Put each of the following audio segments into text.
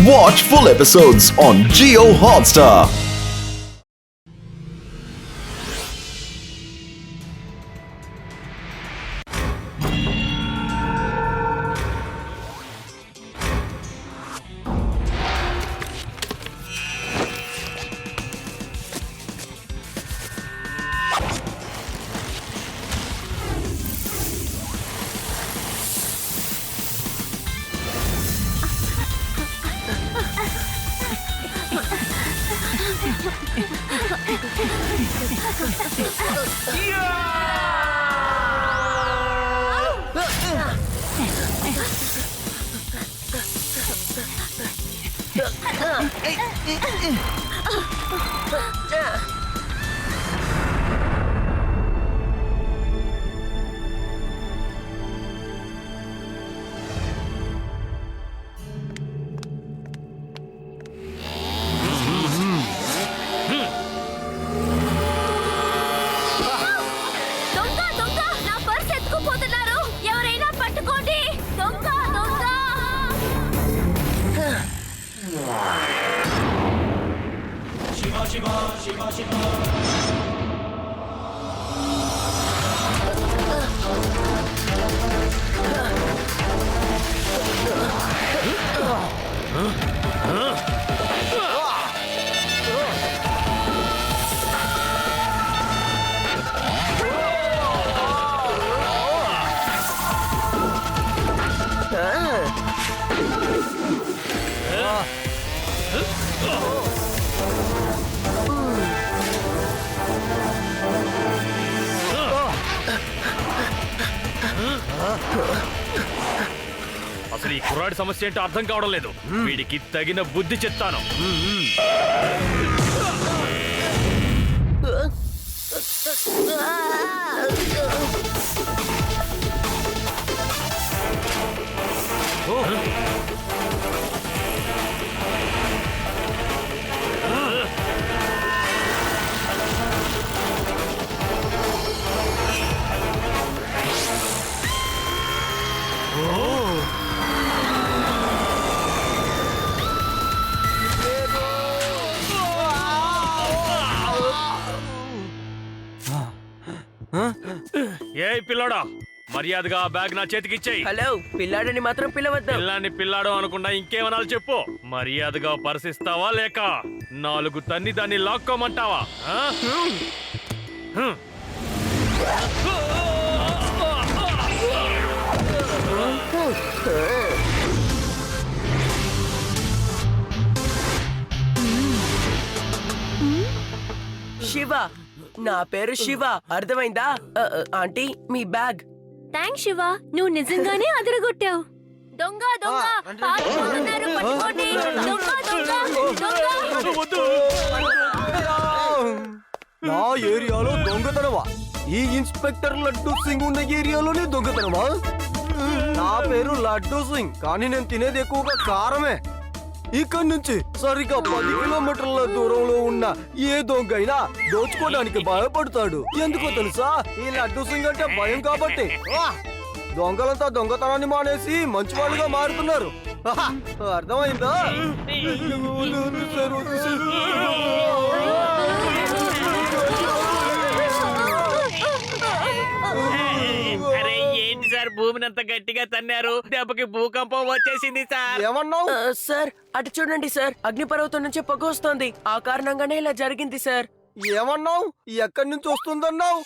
Watch full episodes on Jio Hotstar. అసలు ఈ కుర్రాడి సమస్య ఏంటో అర్థం కావడం లేదు. వీడికి తగిన బుద్ధి చెప్తాను. ఏ పిల్లాడా, మర్యాదగా బ్యాగ్ నా చేతికి ఇచ్చేయి. హలో, పిల్లాడని మాత్రం పిలవద్దు. పిల్లాన్ని పిల్లాడు అనుకుండా ఇంకేమనాలి చెప్పు. మర్యాదగా పరిసిస్తావా లేక 4 తన్ని దాన్ని లాక్కోమంటావా? శివ, నా పేరు శివ, అర్థమైందా? ఆంటీ, మీ బ్యాగ్. థ్యాంక్స్ శివ, నువ్వు నిజంగానే అదరగొట్టావు. దొంగ దొంగ పారిపోతున్నారు, పట్టుకోండి. దొంగ దొంగ దొంగ. నా ఏరియాలో దొంగతనమా? ఈ ఇన్స్పెక్టర్ లడ్డు సింగ్ ఉన్న ఏరియాలోనే దొంగతనమా? నా పేరు లడ్డు సింగ్, కానీ నేను తినేది ఎక్కువగా కారమే. ఇక్కడి నుంచి సరిగ్గా 10 కిలోమీటర్ల దూరంలో ఉన్న ఏ దొంగ అయినా దోచుకోవడానికి భయపడతాడు. ఎందుకో తెలుసా? ఈ లడ్డు సింగ్ అంటే భయం కాబట్టి. దొంగలంతా దొంగతనాన్ని మానేసి మంచి వాళ్ళుగా మారుతున్నారు. అర్థమైందా? అరే ఏంటి సార్, భూమిని అంత గట్టిగా తన్నారు, దెబ్బకి భూకంపం వచ్చేసింది సార్. ఏమన్నావు? సార్, అటు చూడండి సార్, అగ్నిపర్వతం నుంచి పొగ వస్తోంది. ఆ కారణంగానే ఇలా జరిగింది సార్. ఏమన్నావు? ఎక్కడి నుంచి వస్తుందన్నావు?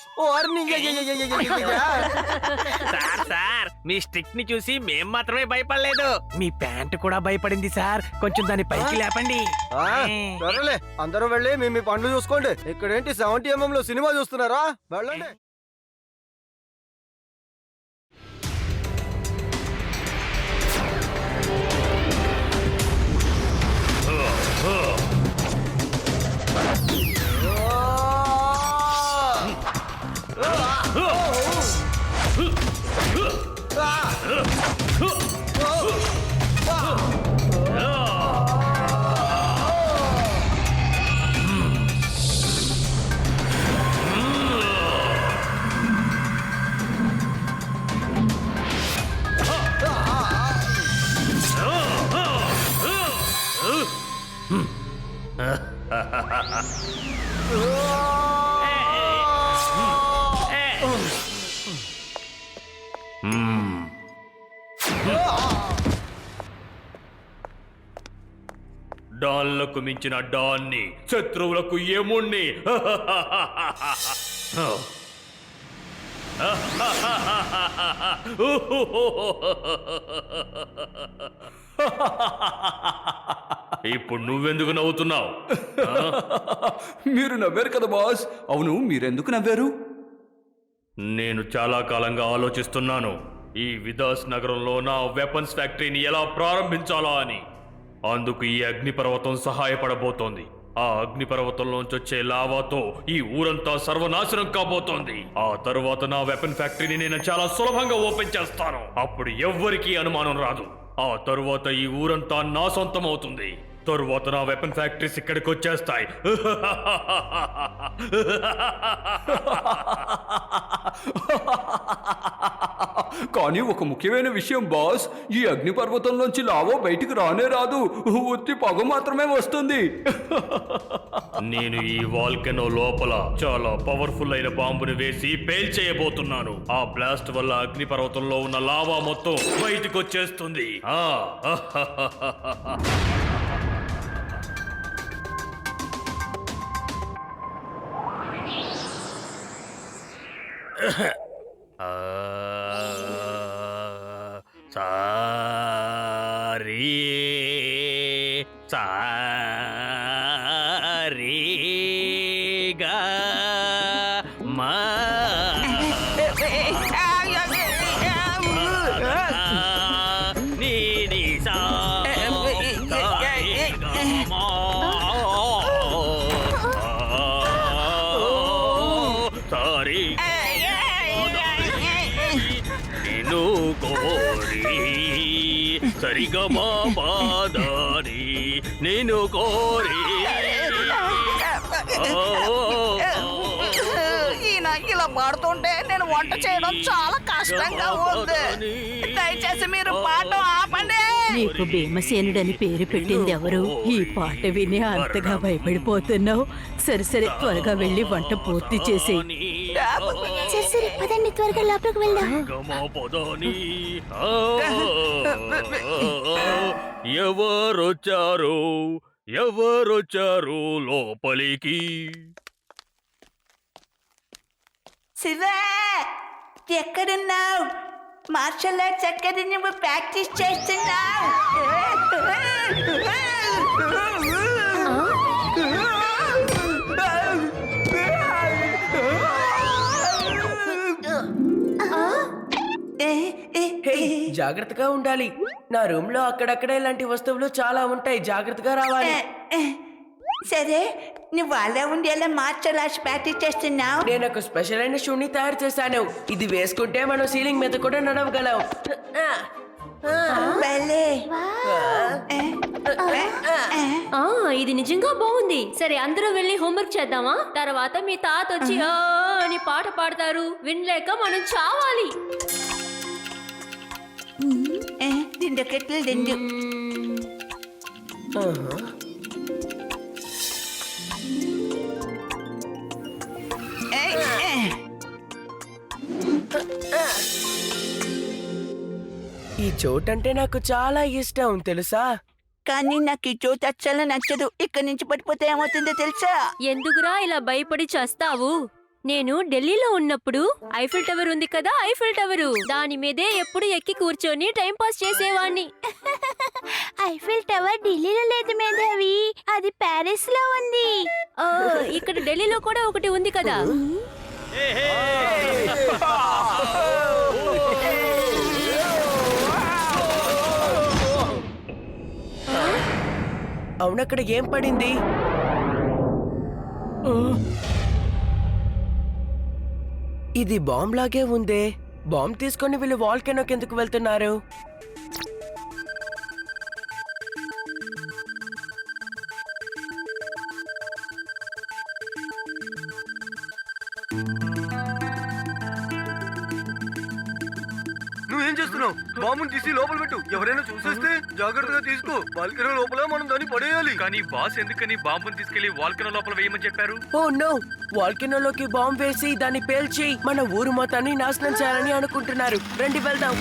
సార్, మీ స్టిక్ ని చూసి మేం మాత్రమే భయపడలేదు, మీ ప్యాంట్ కూడా భయపడింది సార్. కొంచెం దాన్ని పైకి లేపండి. సరేలే, అందరూ వెళ్ళి మీ పనులు చూసుకోండి. ఇక్కడేంటి 70mm లో సినిమా చూస్తున్నారా? వెళ్ళండి. డాన్లకు మించిన డాన్ని, శత్రువులకు యముణ్ణి. ఇప్పుడు నువ్వెందుకు నవ్వుతున్నావు? మీరు నవ్వారు కదా బాస్. అవును, మీరెందుకు నవ్వారు? నేను చాలా కాలంగా ఆలోచిస్తున్నాను ఈ విదాస్ నగరంలో నా వెపన్స్ ఫ్యాక్టరీని ఎలా ప్రారంభించాలా అని. అందుకు ఈ అగ్నిపర్వతం సహాయపడబోతోంది. ఆ అగ్నిపర్వతంలోంచి వచ్చే లావాతో ఈ ఊరంతా సర్వనాశనం కాబోతోంది. ఆ తరువాత నా వెపన్ ఫ్యాక్టరీని నేను చాలా సులభంగా ఓపెన్ చేస్తాను. అప్పుడు ఎవ్వరికీ అనుమానం రాదు. ఆ తరువాత ఈ ఊరంతా నా సొంతం అవుతుంది. తరువాత నా వెపన్ ఫ్యాక్టరీస్ ఇక్కడికి వచ్చేస్తాయి. కానీ ఒక ముఖ్యమైన విషయం బాస్, ఈ అగ్నిపర్వతంలోంచి లావో బయటికి రానే రాదు, ఉత్తి పొగ మాత్రమే వస్తుంది. నేను ఈ వాల్కెనో లోపల చాలా పవర్ఫుల్ అయిన బాంబుని వేసి పేల్చేయబోతున్నాను. ఆ బ్లాస్ట్ వల్ల అగ్నిపర్వతంలో ఉన్న లావా మొత్తం బయటికి వచ్చేస్తుంది. సారీ సారీగా మా నీని సా సారీ నిన్ను కోరి సరిగా బాదాని నేను కోరి ఈయన ఇలా పాడుతుంటే నేను వంట చేయడం చాలా కష్టంగా ఉంది. దయచేసి మీరు పాట ఆపండి. నీకు భీమసేనుడని పేరు పెట్టింది ఎవరు? ఈ పాట విని అంతగా భయపడిపోతున్నావు. సరే సరే, త్వరగా వెళ్ళి వంట పూర్తి చేసి. సరే పదండి, త్వరగా లోపలికి వెళ్దాం. ఎవరొచ్చారు ఎవరొచ్చారు లోపలికి? శివా, ఎక్కడున్నావు? మార్షల్ ఆర్ట్స్ ఎక్కడ నువ్వు ప్రాక్టీస్ చేస్తున్నావు? హే, జాగ్రత్తగా ఉండాలి. నా రూమ్ లో అక్కడక్కడ ఇలాంటి వస్తువులు చాలా ఉంటాయి, జాగ్రత్తగా రావాలి. సరే, నువ్వు అలా ఉండి ఎలా మార్షల్ ఆర్ట్స్ ప్రాక్టీస్ చేస్తున్నావు? నేను ఒక స్పెషల్ అయిన షూని తయారు చేశాను. ఇది వేసుకుంటే మనం సీలింగ్ మీద కూడా నడవగలం. భలే. ఇది నిజంగా బాగుంది. సరే, అందరూ వెళ్ళి హోంవర్క్ చేద్దామా? తర్వాత మీ తాత వచ్చి "ఆ" అని పాట పాడతారు. వినలేక మనం చావాలి. దిండు కెట్లు దిండు. ఈ చోటంటే నాకు చాలా ఇష్టం తెలుసా. కానీ నాకు ఈ చోటు అస్సలు నచ్చదు. ఇక్కడి నుంచి పడిపోతే ఏమవుతుందో తెలుసా? ఎందుకురా ఇలా భయపడి చేస్తావు? నేను ఢిల్లీలో ఉన్నప్పుడు ఐఫిల్ టవర్ ఉంది కదా, ఐఫిల్ టవర్, దాని మీదే ఎప్పుడు ఎక్కి కూర్చొని టైం పాస్ చేసేవాణ్ణి. ఐఫిల్ టవర్ ఢిల్లీలో లేదు మేధావి, అది ప్యారిస్ లో ఉంది. ఇక్కడ ఢిల్లీలో కూడా ఒకటి ఉంది కదా. అవునక్కడ ఏం పడింది? ఇది బాంబ్ లాగే ఉందే. బాంబ్ తీసుకొని వీళ్ళు వాల్కెనోకి ఎందుకు వెళ్తున్నారు? నువ్వేం చేస్తున్నావు? చేస్తున్నావు? బాంబుని తీసి లోపల పెట్టు. ఎవరైనా చూసేస్తే జాగ్రత్తగా తీసుకో. బాల్కనీ లోపల మనం దాన్ని పడేయాలి. కానీ బాస్ ఎందుకని బాంబుని తీసుకెళ్లి వాల్కనో లోపల వేయమని చెప్పారు? ఓ నో, వాల్కెనోలోకి బాంబు వేసి దాన్ని పేల్చి మన ఊరు మొత్తాన్ని నాశనం చేయాలని అనుకుంటున్నారు. రండి వెళ్దాం.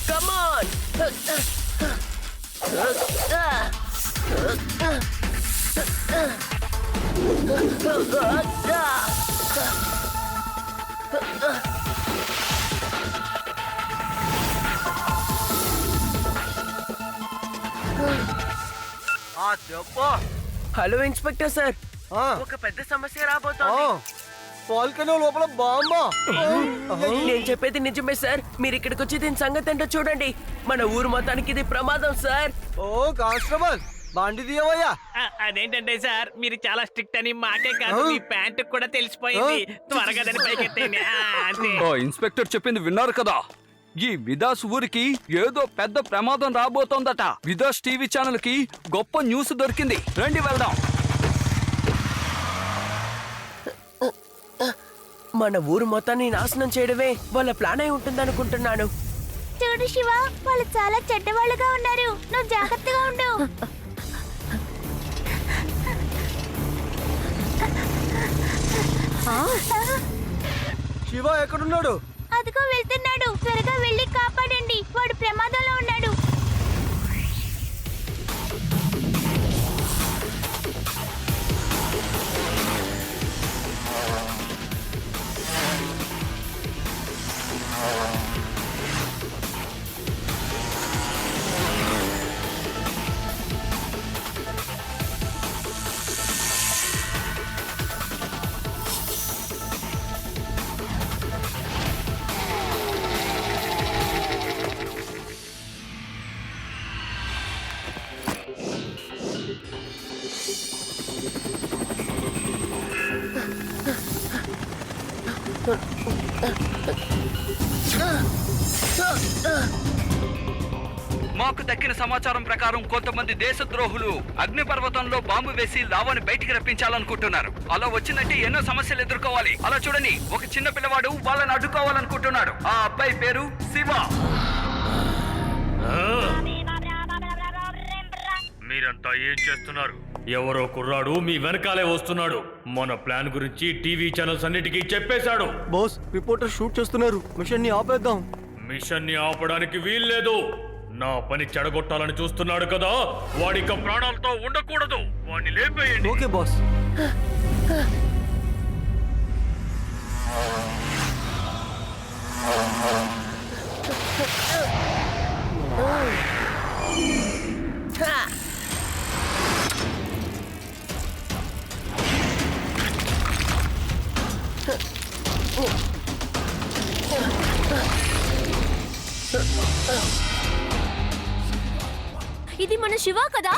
Come on! Hello inspector sir, ఒక పెద్ద సమస్య రాబోతోంది. వాల్కనీ లోపల బాంబా? నేను చెప్పేది నిజమే సార్. మీరు ఇక్కడికి వచ్చి దీని సంగతి ఏంటో చూడండి. మన ఊరు మొత్తానికి ఇది ప్రమాదం సార్. ఓ కానిస్టేబుల్, బండి తీయవయ్యా. అదేంటంటే సార్, మీరు చాలా స్ట్రిక్ట్ అని మాకే కాదు మీ ప్యాంటు కూడా తెలిసిపోయింది. త్వరగా దాన్ని పైకెత్తేయండి. అంతే. ఓ ఇన్స్పెక్టర్ చెప్పింది విన్నారు కదా. ఈ విదాస్ ఊరికి ఏదో పెద్ద ప్రమాదం రాబోతోందట. విదాస్ టీవీ ఛానల్ కి గొప్ప న్యూస్ దొరికింది. రండి వెళ్దాం. మన ఊరు మొత్తాన్ని నాశనం చేయడమే వాళ్ళ ప్లాన్ అయి ఉంటుందనుకుంటున్నాను. చూడు శివ, వాళ్ళు చాలా చెడ్డవాళ్ళుగా ఉన్నారు. నువ్వు జాగ్రత్తగా ఉండు. శివ ఎక్కడున్నాడు? అదిగో వెళ్తున్నాడు. త్వరగా వెళ్ళి కాపాడండి, వాడు ప్రమాదంలో ఉన్నాడు. మాకు దక్కిన సమాచారం ప్రకారం కొంతమంది దేశద్రోహులు అగ్నిపర్వతంలో బాంబు వేసి లావాని బయటికి రప్పించాలనుకుంటున్నారు. అలా వచ్చిందంటే ఎన్నో సమస్యలు ఎదుర్కోవాలి. అలా చూడని, ఒక చిన్న పిల్లవాడు వాళ్ళని అడ్డుకోవాలనుకుంటున్నాడు. ఆ అబ్బాయి పేరు శివ. మీరంతా ఏం చేస్తున్నారు? ఎవరో కుర్రాడు మీ వెనకాలే వస్తున్నాడు. మన ప్లాన్ గురించి టీవీ ఛానల్స్ అన్నిటికీ చెప్పేశాడు. బాస్, రిపోర్టర్ షూట్ చేస్తున్నారు. మిషన్ ని ఆపేద్దాం. మిషన్ ని ఆపడానికి వీల్లేదు. నా పని చెడగొట్టాలని చూస్తున్నాడు కదా, వాడిక ప్రాణాలతో ఉండకూడదు. వాడిని లేపేయండి. Okay boss. ఇది మన శివ కదా?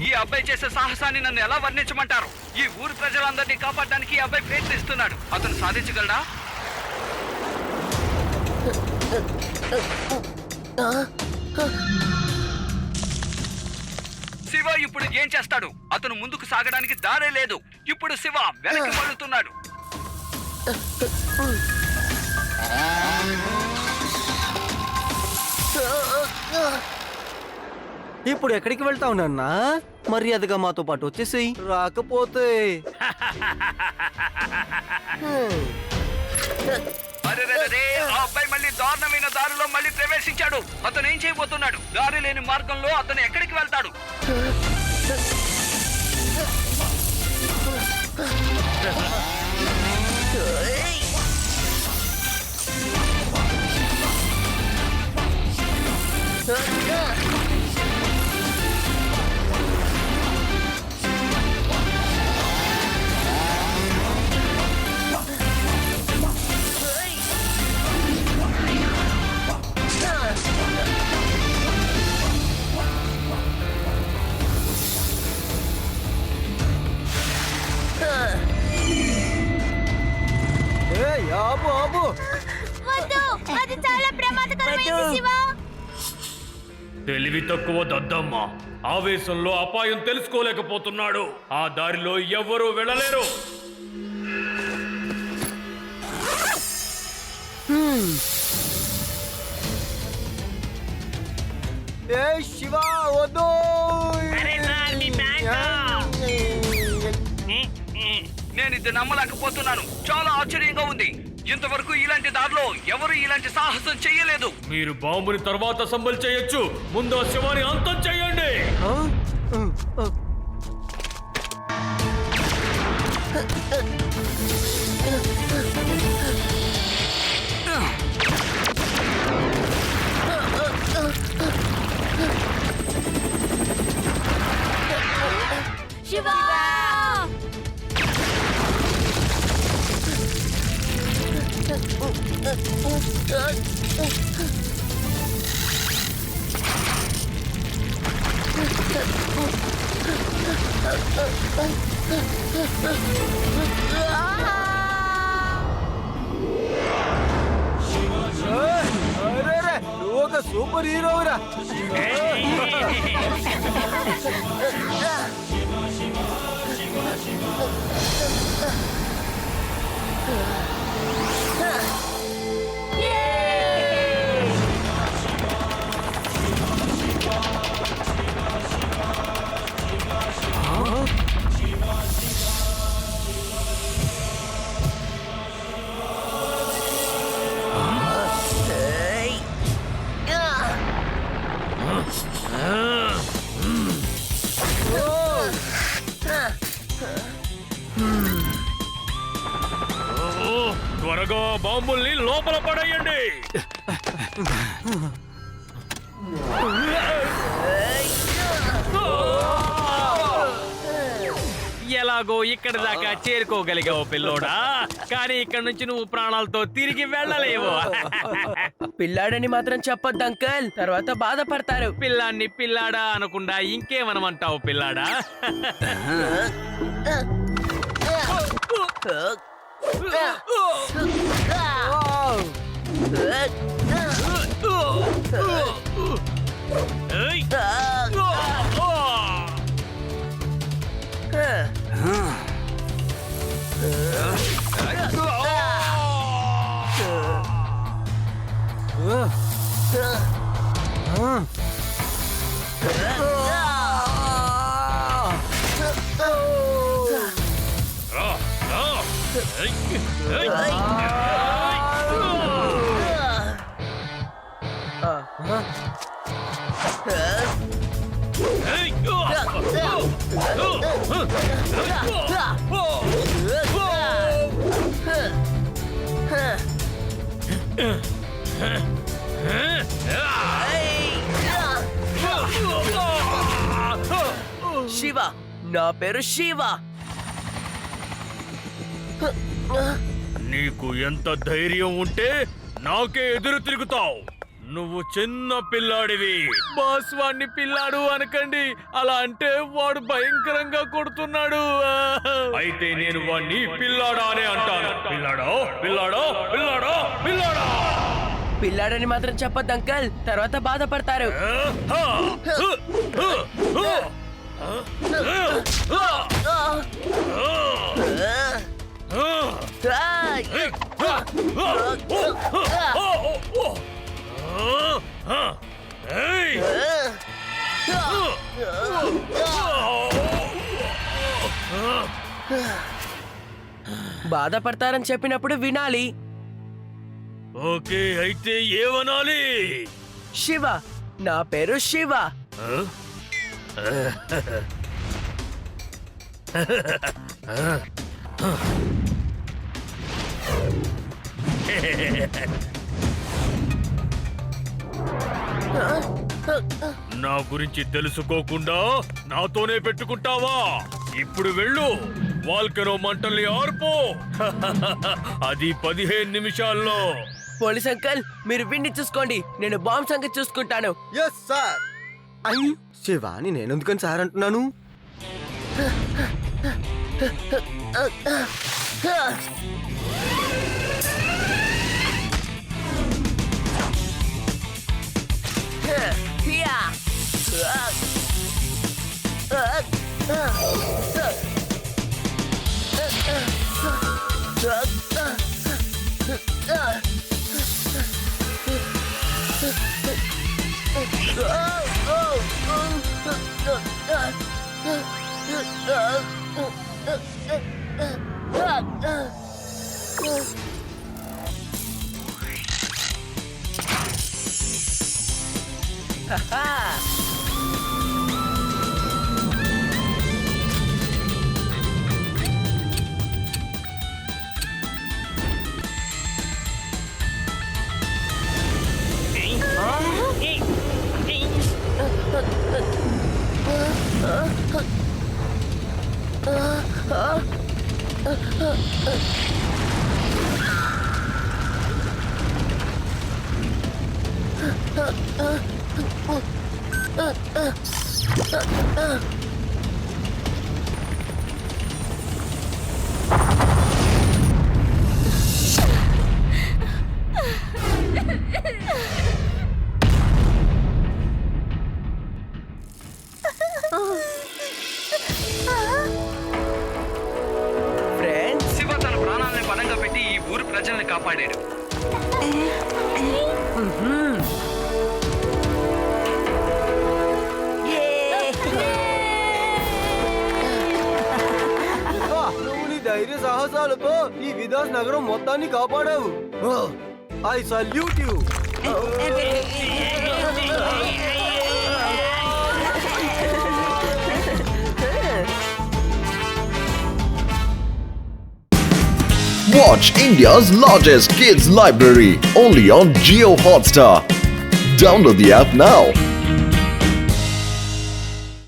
ఈ అబ్బాయి చేసే సాహసాన్ని నన్ను ఎలా వర్ణించమంటారు? ఈ ఊరు ప్రజలందరినీ కాపాడడానికి ఈ అబ్బాయి ప్రయత్నిస్తున్నాడు. అతను సాధించగలడా? శివ ఇప్పుడు ఏం చేస్తాడు? అతను ముందుకు సాగడానికి దారే లేదు. ఇప్పుడు శివ వెనక్కి మళ్ళుతున్నాడు. ఇప్పుడు ఎక్కడికి వెళ్తావు నాన్న? మర్యాదగా మాతో పాటు వచ్చేసేయ్. రాకపోతే అరెరెరెరే, ఆ అబ్బాయి మళ్ళీ దారుణమైన దారిలో మళ్ళీ ప్రవేశించాడు. అతను ఏం చేయబోతున్నాడు? దారి లేని మార్గంలో అతను ఎక్కడికి వెళ్తాడు? ఆపు ఆపు. వద్దు, అది చాలా ప్రమాదకరమైనది శివ. తెలివి తక్కువ దద్దమ్మ ఆవేశంలో అపాయం తెలుసుకోలేకపోతున్నాడు. ఆ దారిలో ఎవ్వరూ వెళ్ళలేరు. ఏ శివ వద్దు. నేను ఇది నమ్మలేకపోతున్నాను. చాలా ఆశ్చర్యంగా ఉంది. ఇంతవరకు ఇలాంటి దారిలో ఎవరు ఇలాంటి సాహసం చెయ్యలేదు. మీరు బాంబుని తర్వాత సంబల్ చేయొచ్చు, ముందు ఆ శివాని అంతం చేయండి. శివా! అరే నువ్వు ఒక సూపర్ హీరోరా. త్వరగా బాంబుల్ని లోపల పడేయండి. ఎలాగో ఇక్కడ దాకా చేరుకోగలిగావు పిల్లోడా, కానీ ఇక్కడ నుంచి నువ్వు ప్రాణాలతో తిరిగి వెళ్ళలేవు. పిల్లాడని మాత్రం చెప్పొద్దు అంకల్, తర్వాత బాధపడతారు. పిల్లాన్ని పిల్లాడా అనకుండా ఇంకేమనమంటావు పిల్లాడా? ఏయ్! శివ, నా పేరు శివ. నీకు ఎంత ధైర్యం ఉంటే నాకే ఎదురు తిరుగుతావు? నువ్వు చిన్న పిల్లాడివి. బాస్ వాడిని పిల్లాడు అనకండి, అలా అంటే వాడు భయంకరంగా కొడుతున్నాడు. అయితే నేను వాణ్ణి పిల్లాడా అనే అంటాను. పిల్లాడా పిల్లాడా పిల్లాడా పిల్లాడా. పిల్లాడని మాత్రం చెప్పొద్దు అంకల్, తర్వాత బాధపడతారు. బాధపడతారని చెప్పినప్పుడు వినాలి. ఓకే, అయితే ఏమనాలి? శివ, నా పేరు శివ. నా గురించి తెలుసుకోకుండా నాతోనే పెట్టుకుంటావా? ఇప్పుడు వెళ్ళు, వాల్కెనో మంటల్ని ఆర్పో. అది 15 నిమిషాల్లో. పోలీస్ అంకల్, మీరు విన్ని చూసుకోండి, నేను బాంబ్ సంగతి చూసుకుంటాను. Yes sir. అయ్యి శివాని నేను ఎందుకని సార్ అంటున్నాను? Yeah. శివ తన ప్రాణాలను పణంగా పెట్టి ఈ ఊరు ప్రజల్ని కాపాడాడు. నువ్వు నీ ధైర్య సాహసాలతో ఈ విదాస్ నగరం మొత్తాన్ని కాపాడావు. I salute you. Watch India's largest kids library only on Jio Hotstar. Download the app now.